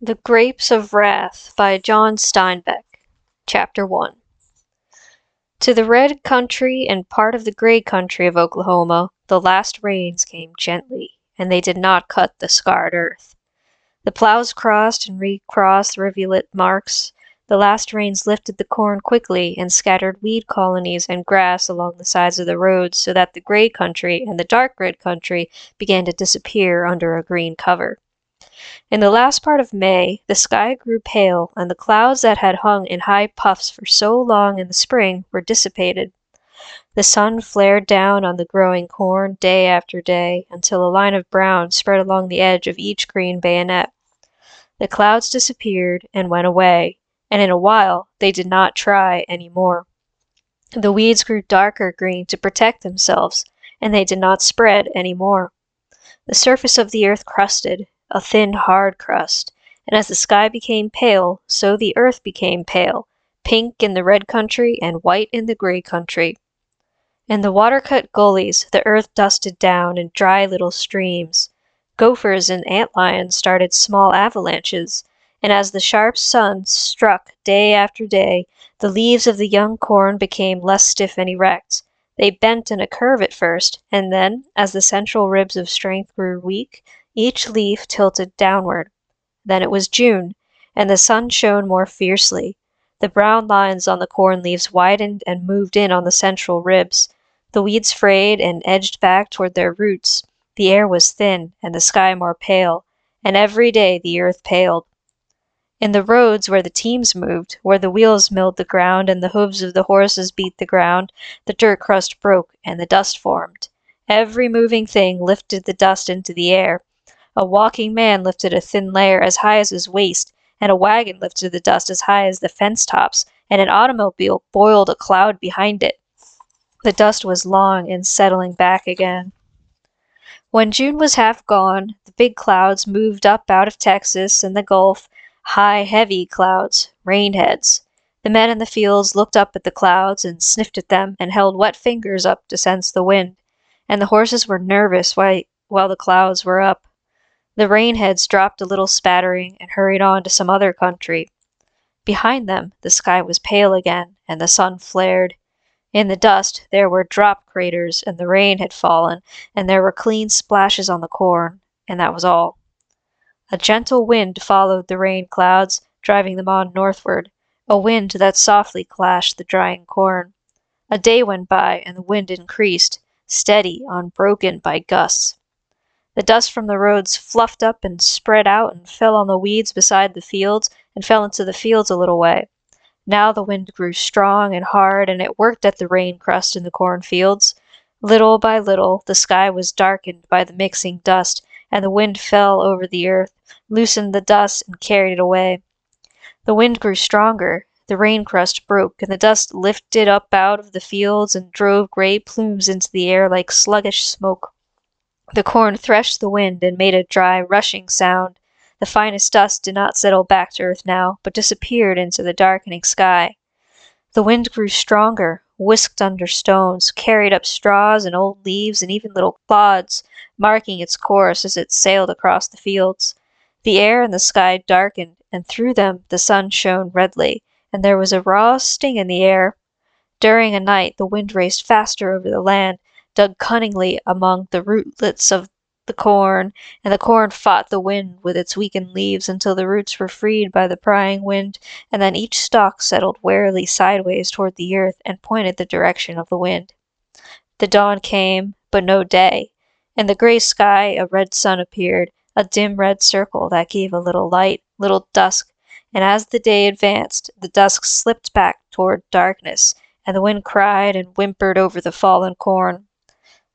The Grapes of Wrath by John Steinbeck. Chapter 1. To the red country and part of the gray country of Oklahoma, the last rains came gently, and they did not cut the scarred earth. The plows crossed and recrossed rivulet marks. The last rains lifted the corn quickly and scattered weed colonies and grass along the sides of the roads so that the gray country and the dark red country began to disappear under a green cover. In the last part of May, the sky grew pale, and the clouds that had hung in high puffs for so long in the spring were dissipated. The sun flared down on the growing corn day after day, until a line of brown spread along the edge of each green bayonet. The clouds disappeared and went away, and in a while they did not try any more. The weeds grew darker green to protect themselves, and they did not spread any more. The surface of the earth crusted, a thin, hard crust, and as the sky became pale, so the earth became pale, pink in the red country and white in the gray country. In the water-cut gullies, the earth dusted down in dry little streams. Gophers and antlions started small avalanches, and as the sharp sun struck day after day, the leaves of the young corn became less stiff and erect. They bent in a curve at first, and then, as the central ribs of strength grew weak, each leaf tilted downward. Then it was June, and the sun shone more fiercely. The brown lines on the corn leaves widened and moved in on the central ribs. The weeds frayed and edged back toward their roots. The air was thin, and the sky more pale, and every day the earth paled. In the roads where the teams moved, where the wheels milled the ground and the hooves of the horses beat the ground, the dirt crust broke and the dust formed. Every moving thing lifted the dust into the air. A walking man lifted a thin layer as high as his waist, and a wagon lifted the dust as high as the fence tops, and an automobile boiled a cloud behind it. The dust was long in settling back again. When June was half gone, the big clouds moved up out of Texas and the Gulf, high, heavy clouds, rainheads. The men in the fields looked up at the clouds and sniffed at them and held wet fingers up to sense the wind, and the horses were nervous while the clouds were up. The rainheads dropped a little spattering and hurried on to some other country. Behind them, the sky was pale again, and the sun flared. In the dust, there were drop craters, and the rain had fallen, and there were clean splashes on the corn, and that was all. A gentle wind followed the rain clouds, driving them on northward, a wind that softly clashed the drying corn. A day went by, and the wind increased, steady, unbroken by gusts. The dust from the roads fluffed up and spread out and fell on the weeds beside the fields and fell into the fields a little way. Now the wind grew strong and hard, and it worked at the rain crust in the cornfields. Little by little, the sky was darkened by the mixing dust, and the wind fell over the earth, loosened the dust, and carried it away. The wind grew stronger, the rain crust broke, and the dust lifted up out of the fields and drove gray plumes into the air like sluggish smoke. The corn threshed the wind and made a dry, rushing sound. The finest dust did not settle back to earth now, but disappeared into the darkening sky. The wind grew stronger, whisked under stones, carried up straws and old leaves and even little clods, marking its course as it sailed across the fields. The air and the sky darkened, and through them the sun shone redly, and there was a raw sting in the air. During a night the wind raced faster over the land, dug cunningly among the rootlets of the corn, and the corn fought the wind with its weakened leaves until the roots were freed by the prying wind, and then each stalk settled warily sideways toward the earth and pointed the direction of the wind. The dawn came, but no day. In the gray sky a red sun appeared, a dim red circle that gave a little light, little dusk, and as the day advanced, the dusk slipped back toward darkness, and the wind cried and whimpered over the fallen corn.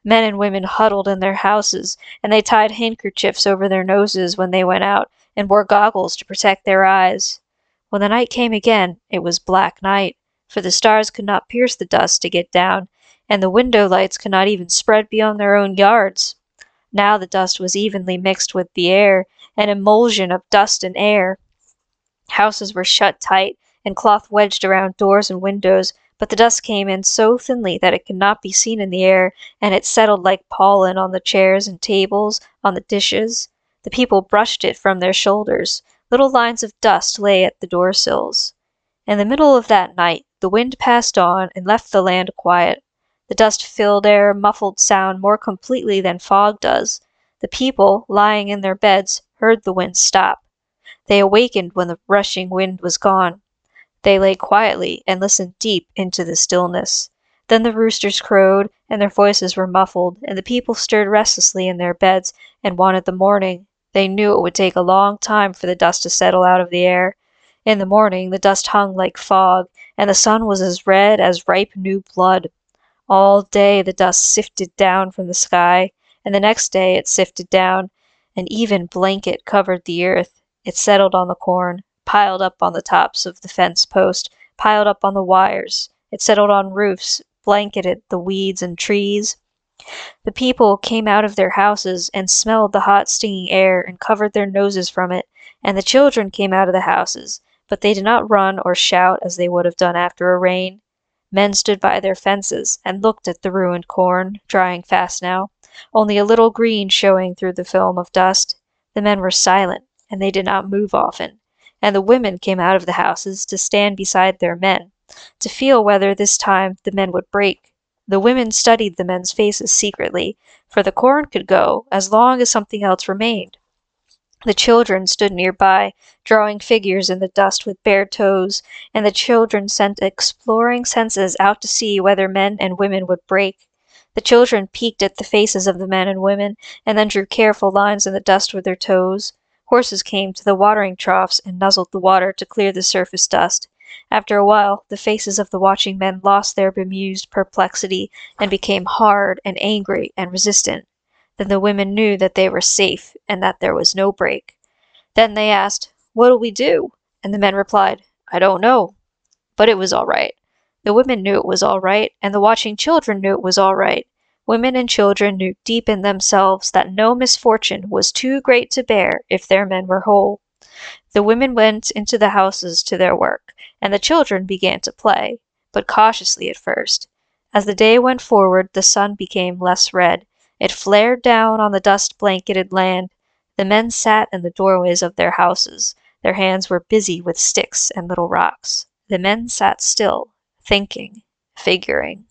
Men and women huddled in their houses, and they tied handkerchiefs over their noses when they went out, and wore goggles to protect their eyes. When the night came again, it was black night, for the stars could not pierce the dust to get down, and the window lights could not even spread beyond their own yards. Now the dust was evenly mixed with the air, an emulsion of dust and air. Houses were shut tight, and cloth wedged around doors and windows, but the dust came in so thinly that it could not be seen in the air, and it settled like pollen on the chairs and tables, on the dishes. The people brushed it from their shoulders, Little lines of dust lay at the door sills. In the middle of that night, the wind passed on and left the land quiet. The dust-filled air muffled sound more completely than fog does. The people, lying in their beds, heard the wind stop. They awakened when the rushing wind was gone. They lay quietly and listened deep into the stillness. Then the roosters crowed, and their voices were muffled, and the people stirred restlessly in their beds and wanted the morning. They knew it would take a long time for the dust to settle out of the air. In the morning the dust hung like fog, and the sun was as red as ripe new blood. All day the dust sifted down from the sky, and the next day it sifted down. An even blanket covered the earth. It settled on the corn, piled up on the tops of the fence post, piled up on the wires. It settled on roofs, blanketed the weeds and trees. The people came out of their houses and smelled the hot stinging air and covered their noses from it, and the children came out of the houses, but they did not run or shout as they would have done after a rain. Men stood by their fences and looked at the ruined corn, drying fast now, only a little green showing through the film of dust. The men were silent, and they did not move often, and the women came out of the houses to stand beside their men, to feel whether this time the men would break. The women studied the men's faces secretly, for the corn could go as long as something else remained. The children stood nearby, drawing figures in the dust with bare toes, and the children sent exploring senses out to see whether men and women would break. The children peeked at the faces of the men and women, and then drew careful lines in the dust with their toes. Horses came to the watering troughs and nuzzled the water to clear the surface dust. After a while, the faces of the watching men lost their bemused perplexity and became hard and angry and resistant. Then the women knew that they were safe and that there was no break. Then they asked, "What'll we do?" And the men replied, "I don't know." But it was all right. The women knew it was all right, and the watching children knew it was all right. Women and children knew deep in themselves that no misfortune was too great to bear if their men were whole. The women went into the houses to their work, and the children began to play, but cautiously at first. As the day went forward, the sun became less red. It flared down on the dust-blanketed land. The men sat in the doorways of their houses. Their hands were busy with sticks and little rocks. The men sat still, thinking, figuring.